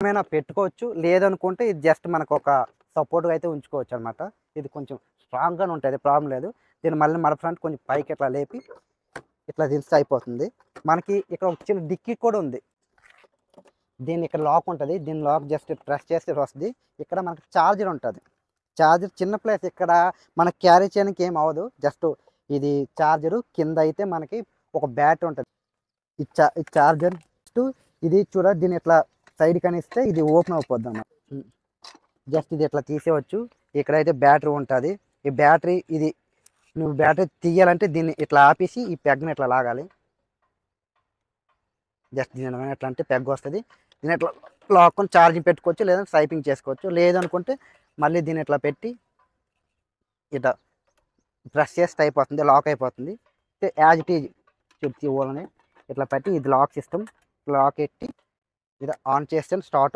ఏమైనా పెట్టుకోవచ్చు, లేదనుకుంటే ఇది జస్ట్ మనకు ఒక సపోర్ట్గా అయితే ఉంచుకోవచ్చు అనమాట. ఇది కొంచెం స్ట్రాంగ్గానే ఉంటుంది, ప్రాబ్లం లేదు. దీన్ని మళ్ళీ మడపడానికి కొంచెం పైకి ఇట్లా లేపి ఇట్లా దించితే అయిపోతుంది. మనకి ఇక్కడ ఒక చిన్న డిక్కీ కూడా ఉంది. దీన్ని ఇక్కడ లాక్ ఉంటుంది, దీని లాక్ జస్ట్ ప్రెస్ చేస్తే వస్తుంది. ఇక్కడ మనకి ఛార్జర్ ఉంటుంది. ఛార్జర్ చిన్న ప్లేస్, ఇక్కడ మనకి క్యారీ చేయడానికి ఏం అవ్వదు. జస్ట్ ఇది ఛార్జరు, కింద అయితే మనకి ఒక బ్యాటరీ ఉంటుంది. ఈ ఛార్జర్ ఇది చూడ, దీన్ని ఇట్లా సైడ్ కనిస్తే ఇది ఓపెన్ అయిపోద్ది అన్నమాట. జస్ట్ ఇది ఇట్లా తీసేయచ్చు. ఇక్కడైతే బ్యాటరీ ఉంటుంది. ఈ బ్యాటరీ ఇది నువ్వు బ్యాటరీ తీయాలంటే దీన్ని ఇట్లా ఆపేసి ఈ పెగ్ని ఇట్లా లాగాలి. జస్ట్ దీని ఎట్లా అంటే పెగ్ వస్తుంది. దీన్ని ఇట్లా లాక్కొని ఛార్జింగ్ పెట్టుకోవచ్చు, లేదంటే స్వైపింగ్ చేసుకోవచ్చు. లేదనుకుంటే మళ్ళీ దీన్ని ఇట్లా పెట్టి ఇట్లా ప్రెస్ చేస్తే అయిపోతుంది, లాక్ అయిపోతుంది. యాజ్ ఇట్ ఈజ్ చెప్తే ఓలని ఇట్లా పెట్టి ఇది లాక్ సిస్టమ్, లాక్ ఎట్టి ఇది ఆన్ చేస్తే స్టార్ట్